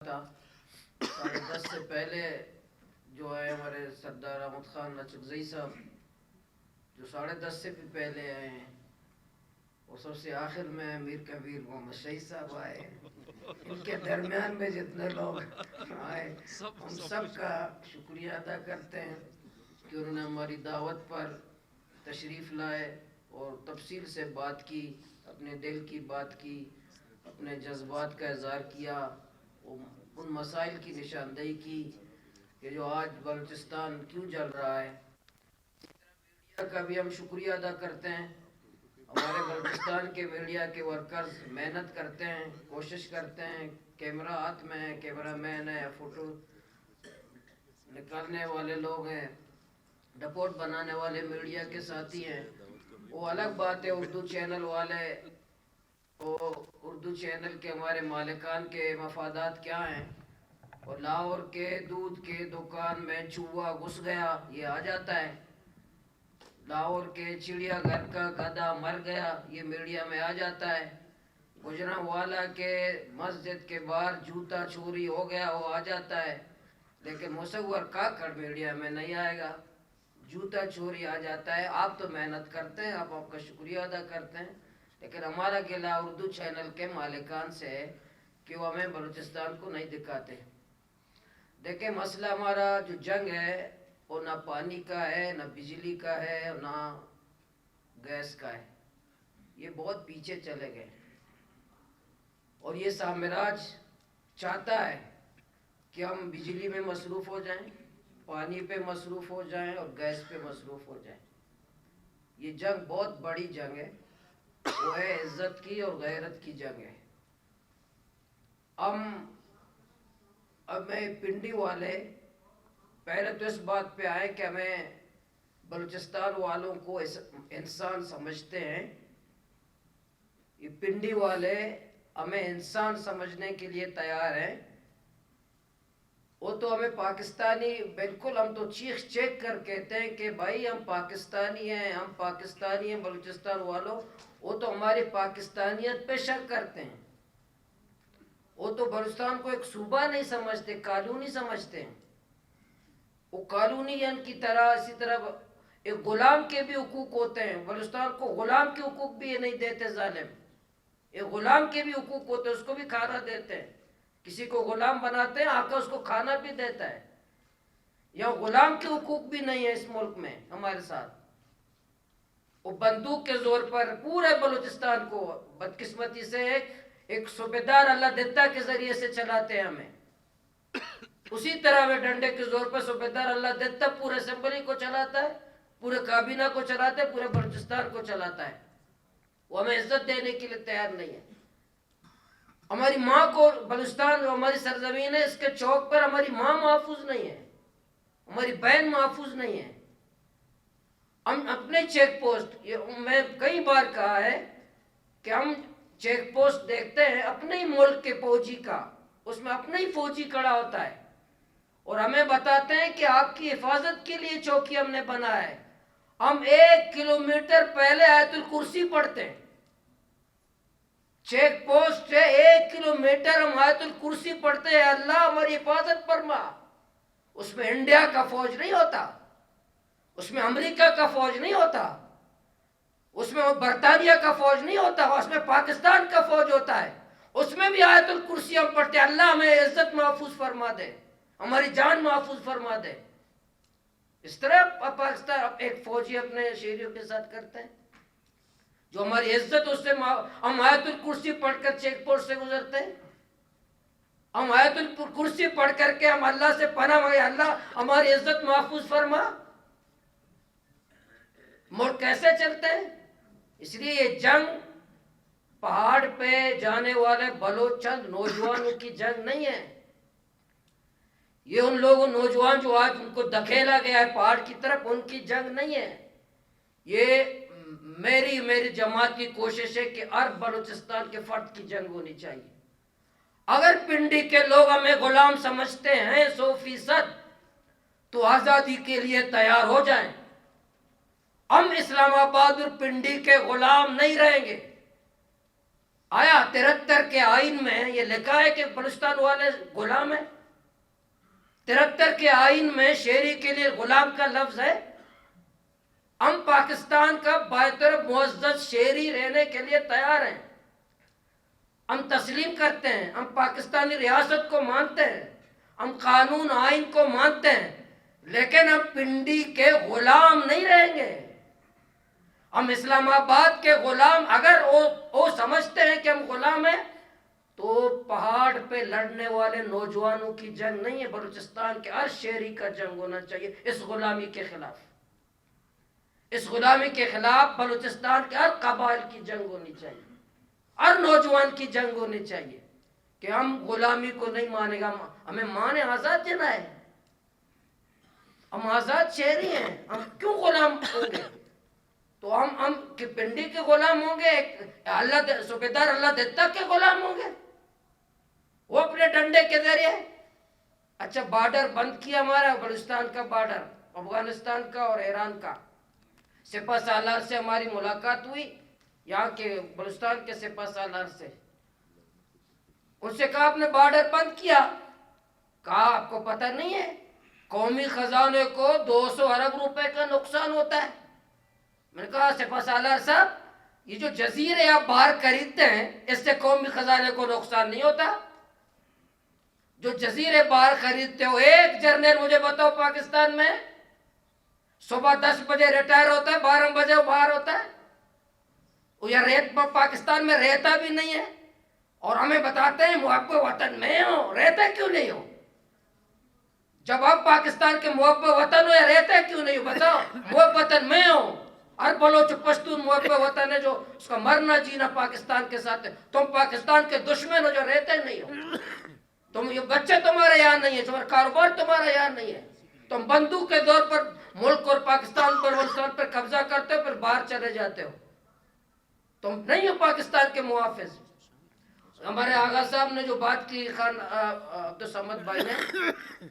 تھا 10:30 سے پہلے جو ہے ہمارے سردار احمد خان نچکزئی صاحب جو 10:30 سے بھی پہلے آئے ہیں، اور سب سے آخر میں امیر کبیر محمد شہید صاحب آئے ہیں۔ ان کے درمیان میں جتنے لوگ آئے ہم سب کا شکریہ ادا کرتے ہیں کہ انہوں نے ہماری دعوت پر تشریف لائے اور تفصیل سے بات کی، اپنے دل کی بات کی، اپنے جذبات کا اظہار کیا، ان مسائل کی نشاندہی کی کہ جو آج بلوچستان کیوں جل رہا ہے۔ میڈیا کا بھی ہم شکریہ ادا کرتے ہیں۔ ہمارے بلوچستان کے میڈیا کے ورکرز محنت کرتے ہیں، کوشش کرتے ہیں، کیمرہ ہاتھ میں ہے، کیمرہ مین ہے، فوٹو نکالنے والے لوگ ہیں، رپورٹ بنانے والے میڈیا کے ساتھی ہیں۔ وہ الگ بات ہے اردو چینل والے، اردو چینل کے ہمارے مالکان کے مفادات کیا ہیں، اور لاہور کے دودھ کے دکان میں چوہا گھس گیا یہ آ جاتا ہے، لاہور کے چڑیا گھر کا گدھا مر گیا یہ میڈیا میں آ جاتا ہے، گجرانوالا کے مسجد کے باہر جوتا چوری ہو گیا وہ آ جاتا ہے، لیکن مصور کاکڑ میڈیا میں نہیں آئے گا۔ جوتا چوری آ جاتا ہے۔ آپ تو محنت کرتے ہیں، آپ کا شکریہ ادا کرتے ہیں، لیکن ہمارا گلہ اردو چینل کے مالکان سے ہے کہ وہ ہمیں بلوچستان کو نہیں دکھاتے۔ دیکھیں مسئلہ ہمارا جو جنگ ہے وہ نہ پانی کا ہے، نہ بجلی کا ہے، نہ گیس کا ہے، یہ بہت پیچھے چلے گئے، اور یہ سامراج چاہتا ہے کہ ہم بجلی میں مصروف ہو جائیں، پانی پہ مصروف ہو جائیں اور گیس پہ مصروف ہو جائیں۔ یہ جنگ بہت بڑی جنگ ہے، وہ ہے عزت کی اور غیرت کی جنگ ہے۔ ہمیں پنڈی والے پہلے تو اس بات پہ آئے کہ ہمیں بلوچستان والوں کو انسان سمجھتے ہیں، یہ پنڈی والے ہمیں انسان سمجھنے کے لیے تیار ہیں۔ وہ تو ہمیں پاکستانی، بالکل ہم تو چیخ چیخ کر کہتے ہیں کہ بھائی ہم پاکستانی ہیں، ہم پاکستانی ہیں بلوچستان والوں، وہ تو ہماری پاکستانیت پہ شک کرتے ہیں، وہ تو بلوچستان کو ایک صوبہ نہیں سمجھتے، کالونی سمجھتے ہیں۔ وہ کالونی کی طرح، اسی طرح ایک غلام کے بھی حقوق ہوتے ہیں، بلوچستان کو غلام کے حقوق بھی یہ نہیں دیتے ظالم، ایک غلام کے بھی حقوق ہوتے ہیں، اس کو بھی کھانا دیتے ہیں، کسی کو غلام بناتے ہیں آقا اس کو کھانا بھی دیتا ہے۔ یا غلام کے حقوق بھی نہیں ہے اس ملک میں ہمارے ساتھ، وہ بندوق کے زور پر پورے بلوچستان کو بدقسمتی سے ایک صوبیدار اللہ دیتا کے ذریعے سے چلاتے ہیں ہمیں، اسی طرح وہ ڈنڈے کے زور پر صوبیدار اللہ دیتا پورے اسمبلی کو چلاتا ہے، پورے کابینہ کو چلاتا ہے، پورے بلوچستان کو چلاتا ہے، وہ ہمیں عزت دینے کے لیے تیار نہیں ہے۔ ہماری ماں کو بلوچستان جو ہماری سرزمین ہے اس کے چوک پر ہماری ماں محفوظ نہیں ہے، ہماری بہن محفوظ نہیں ہے۔ ہم اپنے چیک پوسٹ، یہ میں کئی بار کہا ہے کہ ہم چیک پوسٹ دیکھتے ہیں اپنے ہی ملک کے فوجی کا، اس میں اپنا ہی فوجی کھڑا ہوتا ہے اور ہمیں بتاتے ہیں کہ آپ کی حفاظت کے لیے چوکی ہم نے بنا ہے۔ ہم 1 کلومیٹر پہلے آیت الکرسی پڑھتے ہیں، چیک پوسٹ سے 1 کلومیٹر ہم آیت الکرسی پڑھتے ہیں، اللہ ہماری حفاظت فرما۔ اس میں انڈیا کا فوج نہیں ہوتا، اس میں امریکہ کا فوج نہیں ہوتا، اس میں برطانیہ کا فوج نہیں ہوتا، اس میں پاکستان کا فوج ہوتا ہے، اس میں بھی آیت الکرسی ہم پڑھتے ہیں، اللہ ہمیں عزت محفوظ فرما دے، ہماری جان محفوظ فرما دے۔ اس طرح پاکستان ایک فوجی اپنے شہریوں کے ساتھ کرتے ہیں جو ہماری عزت، اس سے ہم آیت الکرسی پڑھ کر چیک پوسٹ سے گزرتے ہیں، ہم آیت الکرسی پڑھ کر کے ہم اللہ سے پناہ مانگے، اللہ ہماری عزت محفوظ فرما۔ ملک کیسے چلتے ہیں؟ اس لیے یہ جنگ پہاڑ پہ جانے والے بلوچ چند نوجوانوں کی جنگ نہیں ہے، یہ ان لوگوں نوجوان جو آج ان کو دھکیلا گیا ہے پہاڑ کی طرف، ان کی جنگ نہیں ہے۔ یہ میری جماعت کی کوشش ہے کہ ہر بلوچستان کے فرد کی جنگ ہونی چاہیے۔ اگر پنڈی کے لوگ ہمیں غلام سمجھتے ہیں 100%، تو آزادی کے لیے تیار ہو جائیں، ہم اسلام آباد اور پنڈی کے غلام نہیں رہیں گے۔ آیا 73 کے آئین میں یہ لکھا ہے کہ بلوچستان والے غلام ہیں؟ 73 کے آئین میں شہری کے لیے غلام کا لفظ ہے؟ ہم پاکستان کا باطرف معزز شہری رہنے کے لیے تیار ہیں، ہم تسلیم کرتے ہیں، ہم پاکستانی ریاست کو مانتے ہیں، ہم قانون آئین کو مانتے ہیں، لیکن ہم پنڈی کے غلام نہیں رہیں گے۔ ہم اسلام آباد کے غلام، اگر وہ سمجھتے ہیں کہ ہم غلام ہیں، تو پہاڑ پہ لڑنے والے نوجوانوں کی جنگ نہیں ہے، بلوچستان کے ہر شہری کا جنگ ہونا چاہیے اس غلامی کے خلاف۔ اس غلامی کے خلاف بلوچستان کے ہر قبائل کی جنگ ہونی چاہیے، ہر نوجوان کی جنگ ہونی چاہیے کہ ہم غلامی کو نہیں مانے گا، ہمیں مانے آزاد جنا ہے، ہم آزاد شہری ہیں، ہم کیوں غلام ہوں گے؟ تو ہم پنڈی کے غلام ہوں گے، اللہ صوبیدار اللہ دتا کے غلام ہوں گے وہ اپنے ڈنڈے کے ذریعے؟ اچھا، بارڈر بند کیا ہمارا بلوچستان کا بارڈر، افغانستان کا اور ایران کا، سپہ سالار سے ہماری ملاقات ہوئی، یہاں کے بلوچستان کے سپہ سالار سے، ان سے کہا آپ نے بارڈر بند کیا، کہا آپ کو پتہ نہیں ہے قومی خزانے کو 200 ارب روپے کا نقصان ہوتا ہے؟ میں نے کہا سپہ سالار صاحب، یہ جو جزیرے آپ باہر خریدتے ہیں اس سے قومی خزانے کو نقصان نہیں ہوتا؟ جو جزیرے باہر خریدتے ہو، ایک جرنیل مجھے بتاؤ پاکستان میں صبح 10 بجے ریٹائر ہوتا ہے، 12 بجے وہ باہر ہوتا ہے؟ وہ یا ریت پاکستان میں رہتا بھی نہیں ہے، اور ہمیں بتاتے ہیں محب وطن میں ہو، رہتا کیوں نہیں ہو؟ جب آپ پاکستان کے محب وطن ہو، یا رہتا کیوں نہیں ہو؟ بتاؤ، محب وطن میں ہو، ہر بلوچ پشتون محب وطن ہے جو اس کا مرنا جینا پاکستان کے ساتھ ہے، تم پاکستان کے دشمن ہو جو رہتے نہیں ہو، تم یہ بچے تمہارے یہاں نہیں ہے، تمہارا کاروبار تمہارا یہاں نہیں ہے، تم بندوق کے دور پر ملک اور پاکستان پر بلوچستان پر قبضہ کرتے ہو، پھر باہر چلے جاتے ہو، تم نہیں ہو پاکستان کے محافظ۔ ہمارے آغا صاحب نے جو بات کی، خان عبدالصمد بھائی نے،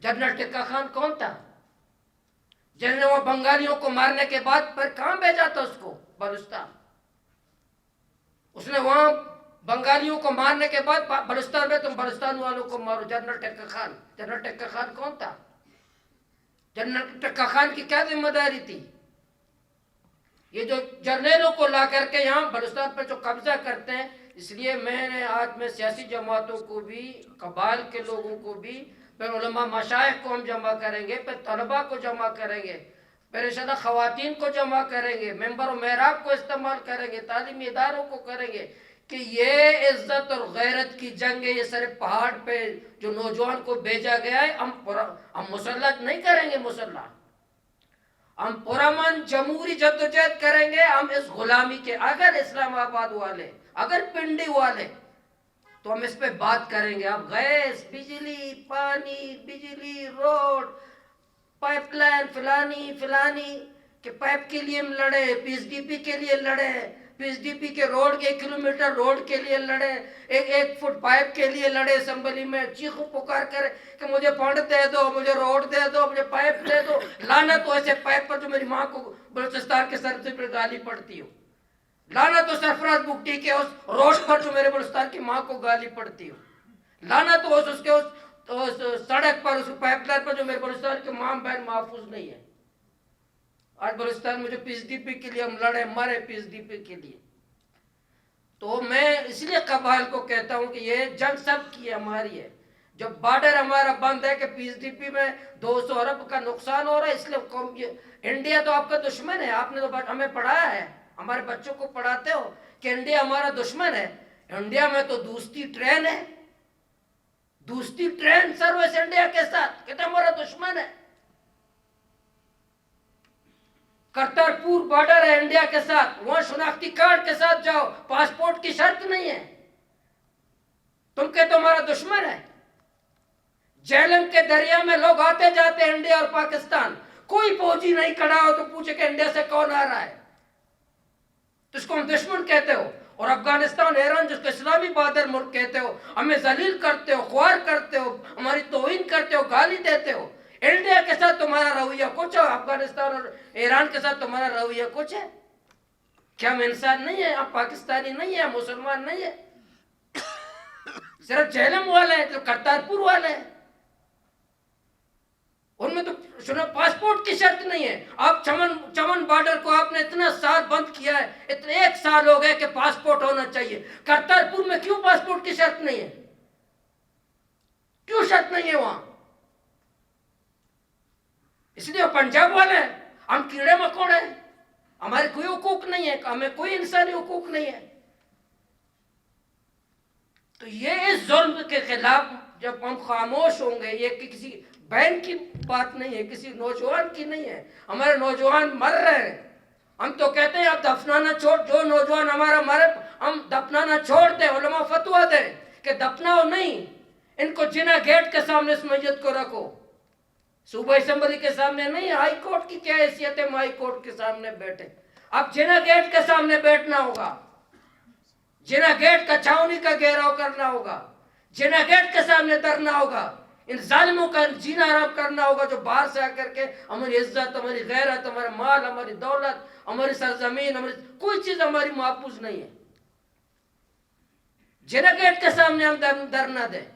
جنرل ٹکا خان کون تھا جس نے وہ بنگالیوں کو مارنے کے بعد پھر کہاں بھیجا تھا اس کو؟ بلوچستان۔ اس نے وہاں بنگالیوں کو مارنے کے بعد بلوچستان میں تم بلوچستان والوں کو مارو، جنرل ٹکا خان۔ جنرل ٹکا خان کون تھا؟ جنرل ٹکا خان کی کیا ذمہ داری تھی؟ یہ جو جرنیلوں کو لا کر کے یہاں بلوچستان پہ جو قبضہ کرتے ہیں، اس لیے آج میں سیاسی جماعتوں کو بھی، قبائل کے لوگوں کو بھی، پھر علماء مشائخ کو ہم جمع کریں گے، پھر طلباء کو جمع کریں گے، پھر انشاءاللہ خواتین کو جمع کریں گے، ممبر و محراب کو استعمال کریں گے، تعلیمی اداروں کو کریں گے کہ یہ عزت اور غیرت کی جنگ ہے، یہ صرف پہاڑ پہ جو نوجوان کو بھیجا گیا ہے، ہم مسلح نہیں کریں گے، مسلح ہم پرامن جمہوری جدوجہد کریں گے، ہم اس غلامی کے، اگر اسلام آباد والے، اگر پنڈی والے، تو ہم اس پہ بات کریں گے۔ اب گیس، بجلی، پانی، بجلی، روڈ، پائپ لائن، فلانی کہ پائپ کے لیے ہم لڑے، پی ایس ڈی پی کے لیے لڑے، پی ایس ڈی پی کے روڈ کے 1 کلومیٹر روڈ کے لیے لڑے، ایک فٹ پائپ کے لیے لڑے، اسمبلی میں چیخ و پکار کرے کہ مجھے فنڈ دے دو، مجھے روڈ دے دو، مجھے پائپ دے دو، لعنت ہو ایسے پائپ پر جو میری ماں کو بلوچستان کے سر پر گالی پڑتی ہو، لعنت ہو سرفراز بگٹی کے اس روڈ پر جو میرے بلوچستان کی ماں کو گالی پڑتی ہو، لعنت ہو اس کے اس سڑک پر، اس پائپ لائن پر جو میرے بلوچستان کے ماں بہن محفوظ نہیں ہے۔ آج بلوچستان میں جو پی ایس ڈی پی کے لیے ہم لڑے، مرے پی ایس ڈی پی کے لیے، تو میں اس لیے قبائل کو کہتا ہوں کہ یہ جنگ سب کی ہماری ہے۔ جب بارڈر ہمارا بند ہے کہ پی ایس ڈی پی میں 200 ارب کا نقصان ہو رہا ہے، اس لیے انڈیا تو آپ کا دشمن ہے، آپ نے تو ہمیں پڑھایا ہے، ہمارے بچوں کو پڑھاتے ہو کہ انڈیا ہمارا دشمن ہے۔ انڈیا میں تو دوستی ٹرین ہے، دوستی ٹرین سروس انڈیا کے ساتھ، کہتا ہمارا دشمن ہے۔ کرتارپور بارڈر ہے انڈیا کے ساتھ، وہاں شناختی کارڈ کے ساتھ جاؤ، پاسپورٹ کی شرط نہیں ہے، تم کہتے ہمارا دشمن ہے۔ جیلم کے دریا میں لوگ آتے جاتے ہیں انڈیا اور پاکستان، کوئی فوجی نہیں کھڑا ہو تو پوچھے کہ انڈیا سے کون آ رہا ہے، تو اس کو ہم دشمن کہتے ہو۔ اور افغانستان، ایران جس کو اسلامی بہادر ملک کہتے ہو، ہمیں ذلیل کرتے ہو، خوار کرتے ہو، ہماری توہین کرتے ہو، گالی دیتے ہو۔ انڈیا کے ساتھ تمہارا رویہ کچھ ہے، افغانستان اور ایران کے ساتھ تمہارا رویہ کچھ ہے؟ کیا ہم انسان نہیں ہیں؟ ہم پاکستانی نہیں ہیں؟ ہم مسلمان نہیں ہیں؟ صرف جہلم والے ہیں، صرف کرتارپور والے ہیں، ان میں تو سنو پاسپورٹ کی شرط نہیں ہے. آپ چمن بارڈر کو آپ نے اتنا سال بند کیا ہے، اتنے 1 سال ہو گئے کہ پاسپورٹ ہونا چاہیے. کرتارپور میں کیوں پاسپورٹ کی شرط نہیں ہے؟ کیوں شرط نہیں ہے وہاں؟ اس لیے وہ پنجاب والے ہیں، ہم کیڑے مکوڑے ہیں، ہمارے کوئی حقوق نہیں ہے، ہمیں کوئی انسانی حقوق نہیں ہے. تو یہ اس ظلم کے خلاف جب ہم خاموش ہوں گے، یہ کسی بہن کی بات نہیں ہے، کسی نوجوان کی نہیں ہے. ہمارے نوجوان مر رہے ہیں، ہم تو کہتے ہیں اب دفنانا چھوڑ، جو نوجوان ہمارا مرے ہم دفنانا چھوڑ دیں، علماء فتویٰ دیں کہ دفناؤ نہیں، ان کو جنا گیٹ کے سامنے اس میت کو رکھو. صوبہ اسمبلی کے سامنے نہیں، ہائی کورٹ کی کیا حیثیت ہے ہم ہائی کورٹ کے سامنے بیٹھے؟ اب جنا گیٹ کے سامنے بیٹھنا ہوگا، جنا گیٹ کا چھاؤنی کا گھیراؤ کرنا ہوگا، جنا گیٹ کے سامنے درنا ہوگا، ان ظالموں کا جینا آرام کرنا ہوگا جو باہر سے آ کر کے ہماری عزت، ہماری غیرت، ہمارا مال، ہماری دولت، ہماری سرزمین، ہماری کوئی چیز ہماری محفوظ نہیں ہے. جنا گیٹ کے سامنے ہم درنا دیں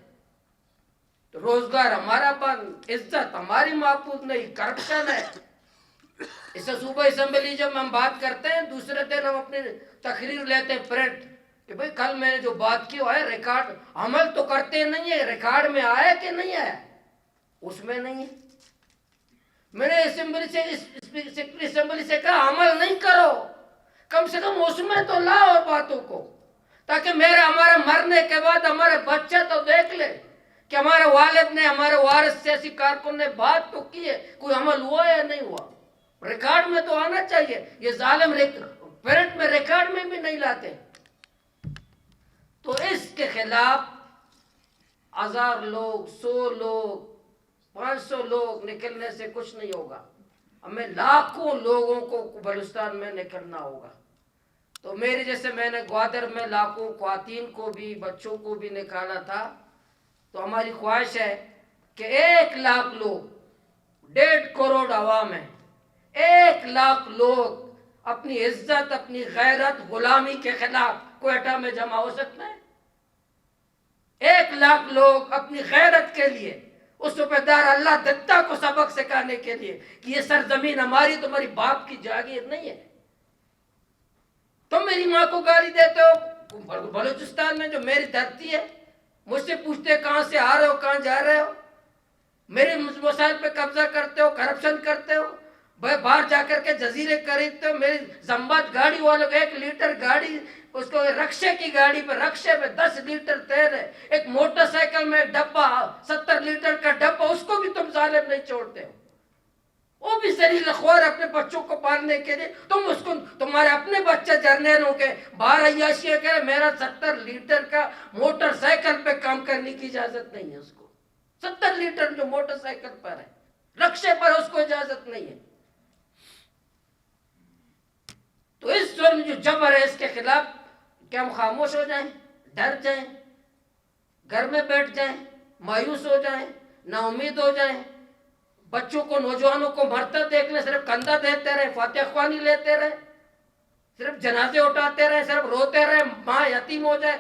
تو روزگار ہمارا بند، عزت ہماری محفوظ نہیں، کرپشن ہے. اس سے صوبہ اسمبلی جب ہم بات کرتے ہیں، دوسرے دن ہم اپنی تقریر لیتے ہیں پرنٹ کہ بھئی کل میں نے جو بات کی وہ ہے ریکارڈ، عمل تو کرتے نہیں ہے، ریکارڈ میں آیا کہ نہیں آیا؟ اس میں نہیں ہے. میں نے اسمبلی سے کہا عمل نہیں کرو، کم سے کم اس میں تو لاؤ باتوں کو، تاکہ ہمارے مرنے کے بعد ہمارے بچے تو دیکھ لے کہ ہمارے والد نے، ہمارے وارث سیاسی کارکن نے بات تو کی ہے، کوئی عمل ہوا یا نہیں ہوا. ریکارڈ میں تو آنا چاہیے. یہ ظالم پرنٹ میں ریکارڈ میں بھی نہیں لاتے. تو اس کے خلاف 1000 لوگ، 100 لوگ، 500 لوگ نکلنے سے کچھ نہیں ہوگا، ہمیں لاکھوں لوگوں کو بلوچستان میں نکلنا ہوگا. تو میری جیسے میں نے گوادر میں لاکھوں خواتین کو بھی، بچوں کو بھی نکالا تھا، تو ہماری خواہش ہے کہ 1 لاکھ لوگ، 1.5 کروڑ عوام ہیں، 1 لاکھ لوگ اپنی عزت، اپنی غیرت، غلامی کے خلاف کوئٹہ میں جمع ہو سکتے ہیں. 1 لاکھ لوگ اپنی غیرت کے لیے، اس صوبیدار اللہ دتا کو سبق سکھانے کے لیے کہ یہ سرزمین ہماری، تمہاری باپ کی جاگیر نہیں ہے. تم میری ماں کو گالی دیتے ہو بلوچستان میں جو میری دھرتی ہے، مجھ سے پوچھتے کہاں سے آ رہے ہو، کہاں جا رہے ہو، میرے مسائل پہ قبضہ کرتے ہو، کرپشن کرتے ہو، باہر جا کر کے جزیرے خریدتے ہو. میری زمبات گاڑی والوں کو 1 لیٹر گاڑی، اس کو رکشے کی گاڑی پہ، رکشے پہ 10 لیٹر تیل ہے، ایک موٹر سائیکل میں ڈبہ 70 لیٹر کا ڈبہ، اس کو بھی تم ظالم نہیں چھوڑتے ہو. وہ بھی ذلیل خوار اپنے بچوں کو پالنے کے لیے، تم اس کو، تمہارے اپنے بچے جرنیلوں کے باہر عیاشی کہ میرا 70 لیٹر کا موٹر سائیکل پہ کام کرنے کی اجازت نہیں ہے. اس کو 70 لیٹر جو موٹر سائیکل پر ہے، رکشے پر اس کو اجازت نہیں ہے. تو اس ظلم جو جبر ہے، اس کے خلاف کیا ہم خاموش ہو جائیں، ڈر جائیں، گھر میں بیٹھ جائیں، مایوس ہو جائیں، نا امید ہو جائیں، بچوں کو، نوجوانوں کو مرتا دیکھ لیں، صرف کندھا دیتے رہے، فاتح خوانی لیتے رہے، صرف جنازے اٹھاتے رہے، صرف روتے رہے، ماں یتیم ہو جائے،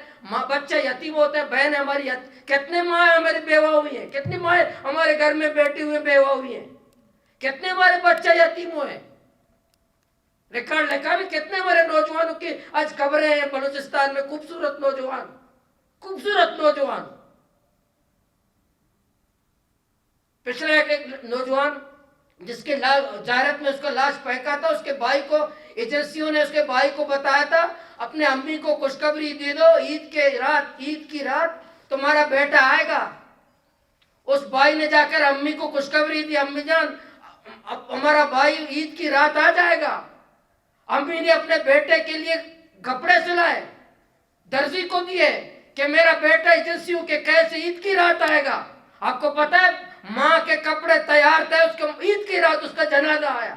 بچے یتیم ہوتے ہیں، بہن ہماری کتنے ماں ہماری بیوہ ہوئی ہیں، کتنی ماں ہمارے گھر میں بیٹھی ہوئی بیوہ ہوئی ہیں، کتنے ہمارے بچے یتیم ہوئے ہیں. ریکارڈ لکھا بھی کتنے ہمارے نوجوانوں کی آج قبریں ہیں بلوچستان میں، خوبصورت نوجوان، خوبصورت نوجوان. پچھلے ایک نوجوان جس کے زیارت میں اس کا لاش پھینکا تھا، اس کے بھائی کو، ایجنسیوں نے اس کے بھائی کو بتایا تھا اپنے امی کو خوشخبری دے دو، عید کی رات تمہارا بیٹا آئے گا. اس بھائی نے جا کر امی کو خوشخبری دی، امی جان ہمارا بھائی عید کی رات آ جائے گا. امی نے اپنے بیٹے کے لیے کپڑے سلائے، درزی کو دیے کہ میرا بیٹا ایجنسیوں کے قید سے عید کی رات آئے گا. آپ کو پتا ہے ماں کے کپڑے تیار تھے، اس کو عید کی رات اس کا جنازہ آیا،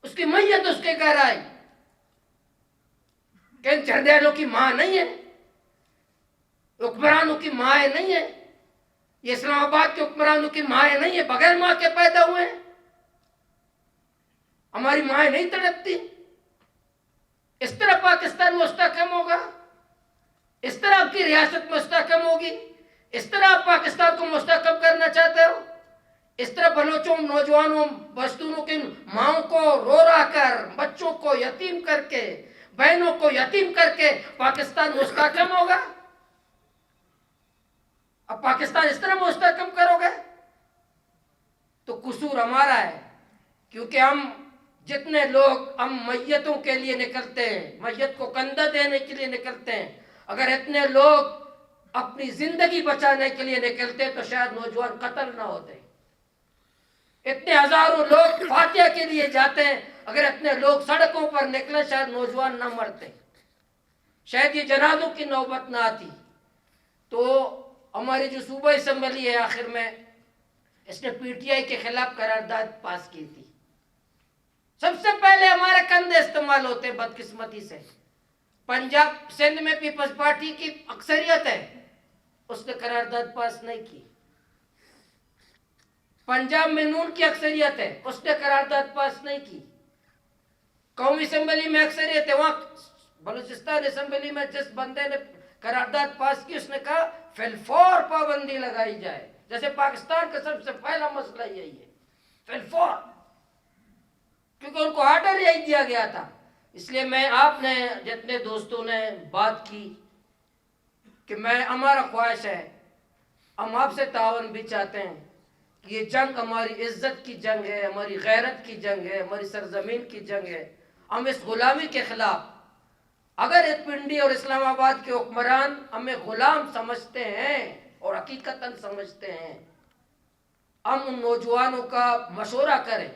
اس کی میت اس کے گھر آئی. کہ جرنیلوں کی ماں نہیں ہے، حکمرانوں کی ماں نہیں ہے، یہ اسلام آباد کے حکمرانوں کی ماں نہیں ہے، بغیر ماں کے پیدا ہوئے ہیں. ہماری ماں نہیں تڑپتی؟ اس طرح پاکستان مستحکم ہوگا، اس طرح آپ کی ریاست مستحکم ہوگی؟ اس طرح آپ پاکستان کو مستحکم کرنا چاہتے ہو؟ اس طرح بلوچوں، نوجوانوں، پشتونوں کی ماؤں کو رو رہا کر، بچوں کو یتیم کر کے، بہنوں کو یتیم کر کے پاکستان مستحکم ہوگا؟ اب پاکستان اس طرح مستحکم کرو گے تو قصور ہمارا ہے، کیونکہ ہم جتنے لوگ ہم میتوں کے لیے نکلتے ہیں، میت کو کندھا دینے کے لیے نکلتے ہیں، اگر اتنے لوگ اپنی زندگی بچانے کے لیے نکلتے تو شاید نوجوان قتل نہ ہوتے. اتنے ہزاروں لوگ فاتحہ کے لیے جاتے ہیں، اگر اتنے لوگ سڑکوں پر نکلے شاید نوجوان نہ مرتے، شاید یہ جنازوں کی نوبت نہ آتی. تو ہماری جو صوبہ اسمبلی ہے آخر میں اس نے پی ٹی آئی کے خلاف قرارداد پاس کی تھی. سب سے پہلے ہمارے کندھے استعمال ہوتے بدقسمتی سے. پنجاب سندھ میں پیپلز پارٹی کی اکثریت ہے، اس نے قرارداد پاس نہیں کی. پنجاب میں نون کی اکثریت ہے، اس نے قرارداد پاس نہیں کی. قومی اسمبلی میں اکثریت ہے، وہاں بلوچستان اسمبلی میں جس بندے نے قرارداد پاس کی اس نے کہا فی الفور پابندی لگائی جائے. جیسے پاکستان کا سب سے پہلا مسئلہ یہی ہے، فی الفور، کیونکہ ان کو آرڈر یہی دیا گیا تھا. اس لیے میں آپ نے جتنے دوستوں نے بات کی کہ ہمارا خواہش ہے، ہم آپ سے تعاون بھی چاہتے ہیں. یہ جنگ ہماری عزت کی جنگ ہے، ہماری غیرت کی جنگ ہے، ہماری سرزمین کی جنگ ہے. ہم اس غلامی کے خلاف، اگر پنڈی اور اسلام آباد کے حکمران ہمیں غلام سمجھتے ہیں اور حقیقتاً سمجھتے ہیں، ہم ان نوجوانوں کا مشورہ کریں،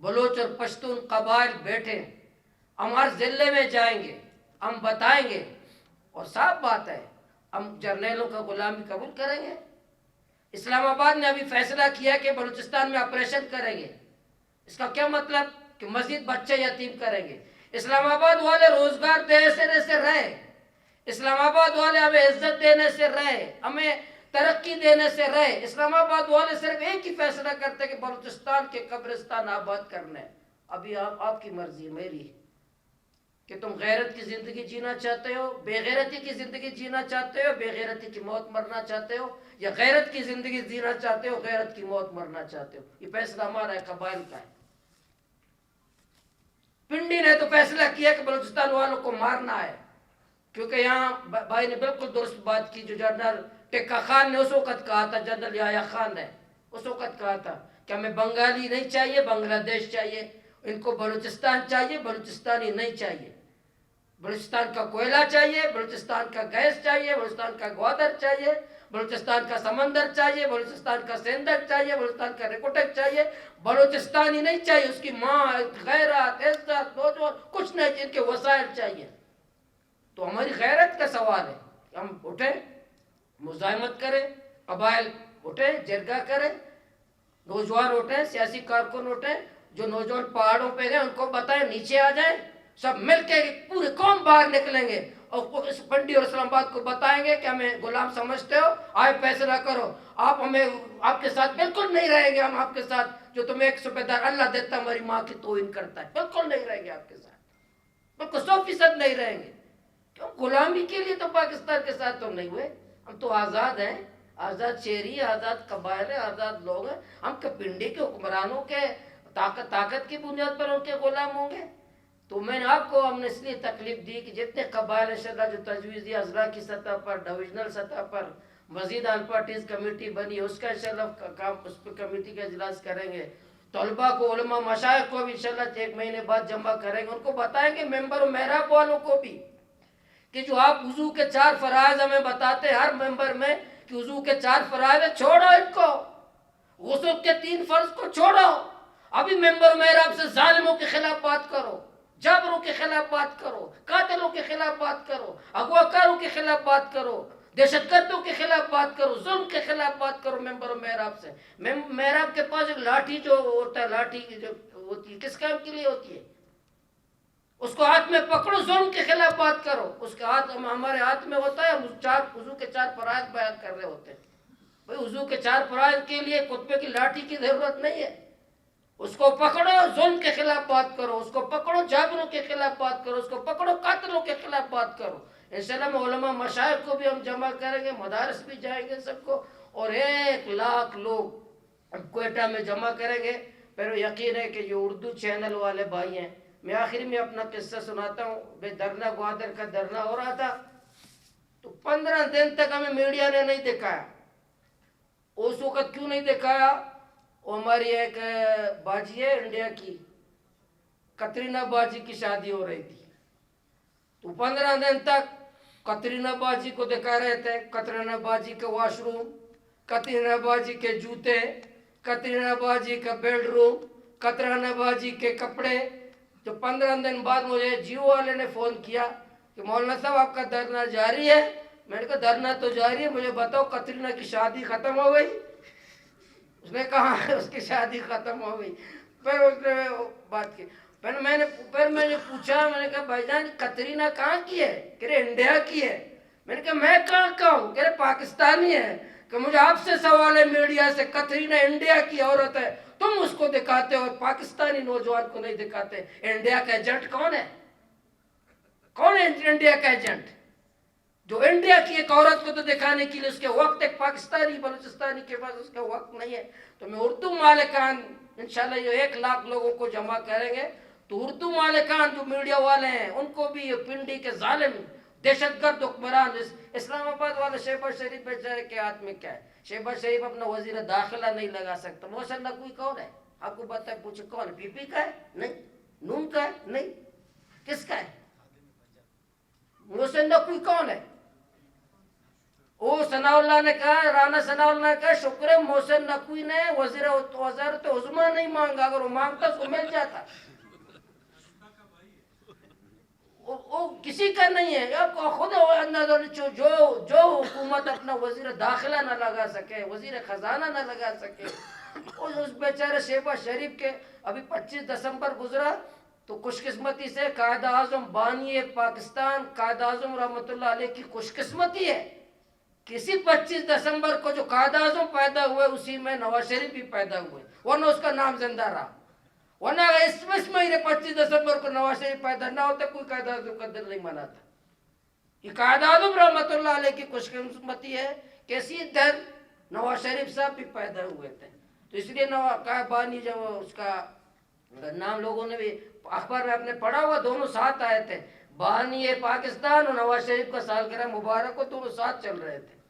بلوچ اور پشتون قبائل بیٹھیں، ہم ہر ضلع میں جائیں گے، ہم بتائیں گے، اور صاف بات ہے ہم جرنیلوں کا غلامی قبول کریں گے. اسلام آباد نے ابھی فیصلہ کیا کہ بلوچستان میں آپریشن کریں گے. اس کا کیا مطلب؟ کہ مزید بچے یتیم کریں گے. اسلام آباد والے روزگار دینے سے رہے، اسلام آباد والے ہمیں عزت دینے سے رہے، ہمیں ترقی دینے سے رہے. اسلام آباد والے صرف ایک ہی فیصلہ کرتے کہ بلوچستان کے قبرستان آباد کرنے. ابھی آپ کی مرضی، میری، کہ تم غیرت کی زندگی جینا چاہتے ہو، بے غیرتی کی زندگی جینا چاہتے ہو، بے غیرتی کی موت مرنا چاہتے ہو، یا غیرت کی زندگی جینا چاہتے ہو، غیرت کی موت مرنا چاہتے ہو. یہ فیصلہ ہمارا ہے، قبائل کا ہے. پنڈی نے تو فیصلہ کیا کہ بلوچستان والوں کو مارنا ہے، کیونکہ یہاں بھائی نے بالکل درست بات کی جو جنرل ٹکا خان نے اس وقت کہا تھا، جنرل یحییٰ خان نے اس وقت کہا تھا کہ ہمیں بنگالی نہیں چاہیے، بنگلہ دیش چاہیے، ان کو بلوچستان چاہیے، بلوچستانی نہیں چاہیے. بلوچستان کا کوئلہ چاہیے، بلوچستان کا گیس چاہیے، بلوچستان کا گوادر چاہیے، بلوچستان کا سمندر چاہیے، بلوچستان کا سیندر چاہیے، بلوچستان کا ریکوٹک چاہیے. بلوچستانی نہیں چاہیے، اس کی ماں، غیرت، عزت، نوجوان کچھ نہیں، ان کے وسائل چاہیے. تو ہماری غیرت کا سوال ہے کہ ہم اٹھیں، مزاحمت کریں، قبائل اٹھیں، جرگہ کریں، نوجوان اٹھیں، سیاسی کارکن اٹھیں. جو نوجوان پہاڑوں پہ گئے ان کو بتائیں نیچے آ جائیں، سب مل کے پورے قوم باہر نکلیں گے اور اس پنڈی اور اسلام آباد کو بتائیں گے کہ ہمیں غلام سمجھتے ہو، آئے فیصلہ کرو. آپ ہمیں، آپ کے ساتھ بالکل نہیں رہیں گے. ہم آپ کے ساتھ، جو تمہیں ایک صوبیدار اللہ دیتا ہے ہماری ماں کی توہین کرتا ہے، بالکل نہیں رہیں گے آپ کے ساتھ، بالکل 100% نہیں رہیں گے. کیوں؟ غلامی کے لیے تو پاکستان کے ساتھ تو نہیں ہوئے. ہم تو آزاد ہیں، آزاد شہری، آزاد قبائل ہیں، آزاد لوگ ہیں. ہم کہ پنڈی کے حکمرانوں کے طاقت کی بنیاد پر ان کے غلام ہوں گے؟ تو میں نے آپ کو، ہم نے اس لیے تکلیف دی کہ جتنے قبائل انشاءاللہ جو تجویزی اضلاع کی سطح پر، ڈویژنل سطح پر مزید آل پارٹیز کمیٹی بنی، اس کا انشاءاللہ کام، اس پر کمیٹی کا اجلاس کریں گے. طلباء کو، علماء، مشائخ کو بھی انشاءاللہ 1 مہینے بعد جمع کریں گے. ان کو بتائیں گے، ممبر و محراب والوں کو بھی، کہ جو آپ وضو کے 4 فرائض ہمیں بتاتے ہیں ہر ممبر میں کہ وضو کے 4 فرائض ہیں، چھوڑو ان کو. غسل کے 3 فرض کو چھوڑو. ابھی ممبر و محراب سے ظالموں کے خلاف بات کرو، جابروں کے خلاف بات کرو، قاتلوں کے خلاف بات کرو، اغواکاروں کے خلاف بات کرو، دہشت گردوں کے خلاف بات کرو، ظلم کے خلاف بات کرو. ممبر و محراب سے، محراب کے پاس ایک لاٹھی جو ہوتا ہے، لاٹھی جو ہوتی ہے کس کام کے لیے ہوتی ہے؟ اس کو ہاتھ میں پکڑو، ظلم کے خلاف بات کرو. اس کے ہاتھ ہمارے ہاتھ میں ہوتا ہے، ہم وضو کے 4 فرائض بیان کر رہے ہوتے ہیں. بھئی وضو کے 4 فرائض کے لیے خطبے کی لاٹھی کی ضرورت نہیں ہے. اس کو پکڑو، ظلم کے خلاف بات کرو، اس کو پکڑو، جابروں کے خلاف بات کرو، اس کو پکڑو، قاتلوں کے خلاف بات کرو. انشاءاللہ میں علماء مشائخ کو بھی ہم جمع کریں گے, مدارس بھی جائیں گے سب کو, اور 1,00,000 لوگ کوئٹہ میں جمع کریں گے. پھر یقین ہے کہ جو اردو چینل والے بھائی ہیں, میں آخری میں اپنا قصہ سناتا ہوں. بے دھرنا گوادر کا دھرنا ہو رہا تھا, تو 15 دن تک ہمیں میڈیا نے نہیں دکھایا. اس وقت کیوں نہیں دکھایا؟ وہ ہماری ایک باجی ہے انڈیا کی, کترینہ باجی کی شادی ہو رہی تھی, تو 15 دن تک کترینہ باجی کو دکھا رہے تھے. کترینہ باجی کا واش روم, کترینہ باجی کے جوتے, کترینہ باجی کا بیڈ روم, کترینہ باجی کے کپڑے. تو 15 دن بعد مجھے جیو والے نے فون کیا کہ مولانا صاحب آپ کا دھرنا جاری ہے. میں نے کہا دھرنا تو جاری ہے, مجھے بتاؤ کترینہ کی شادی ختم ہو گئی؟ اس نے کہا اس کی شادی ختم ہو گئی. پھر اس نے بات کی, پھر میں نے پوچھا, میں نے کہا بھائی جان کترینہ کہاں کی ہے؟ کہ رہے انڈیا کی ہے. میں نے کہا میں کہاں کا ہوں؟ کہ رہے پاکستانی ہے. کہ مجھے آپ سے سوال ہے میڈیا سے, کترینہ انڈیا کی عورت ہے, تم اس کو دکھاتے ہو, پاکستانی نوجوان کو نہیں دکھاتے. انڈیا کا ایجنٹ کون ہے؟ کون ہے انڈیا کا ایجنٹ جو انڈیا کی ایک عورت کو تو دکھانے کے لیے اس کے وقت, ایک پاکستانی بلوچستانی کے پاس اس کا وقت نہیں ہے؟ تو میں اردو مالکان انشاءاللہ یہ 1,00,000 لوگوں کو جمع کریں گے. تو اردو مالکان جو میڈیا والے ہیں ان کو بھی یہ پنڈی کے ظالم دہشت گرد حکمران, اسلام آباد والے شہباز شریف بیچارے کے ہاتھ میں کیا ہے؟ شہباز شریف اپنا وزیر داخلہ نہیں لگا سکتا. محسن نقوی کون ہے؟ آپ کو بتا پوچھے کون ہے؟ پی پی کا ہے؟ نہیں. نون کا ہے؟ نہیں. کس کا ہے؟ محسن نقوی کون ہے؟ وہ ثناء اللہ نے کہا, رانا ثناء اللہ نے کہا شکر ہے محسن نقوی نے وزارت عظمیٰ نہیں مانگا, اگر وہ مانگتا اس کو مل جاتا. وہ کسی کا نہیں ہے. آپ کو خود جو حکومت اپنا وزیر داخلہ نہ لگا سکے, وزیر خزانہ نہ لگا سکے, اس بیچارے شہباز شریف کے ابھی 25 دسمبر گزرا, تو خوش قسمتی سے قائد اعظم بانی پاکستان قائد اعظم رحمۃ اللہ علیہ کی خوش قسمتی ہے کسی 25 دسمبر کو جو قائد اعظم پیدا ہوئے اسی میں نواز شریف بھی پیدا ہوئے, ورنہ اس کا نام زندہ رہا. ورنہ اس مہینے 25 دسمبر کو نواز شریف پیدا نہ ہوتا کوئی قائد اعظم کا دن نہیں مناتا. یہ قائد اعظم رحمۃ اللہ علیہ کی خوش قسمتی ہے کہ اسی دن نواز شریف صاحب بھی پیدا ہوئے تھے. تو اس لیے بانی جب اس کا نام لوگوں نے بھی اخبار میں آپ نے پڑھا ہوا, دونوں ساتھ آئے تھے, بانی پاکستان اور نواز شریف کا سالگرہ مبارک کو دونوں ساتھ چل رہے تھے.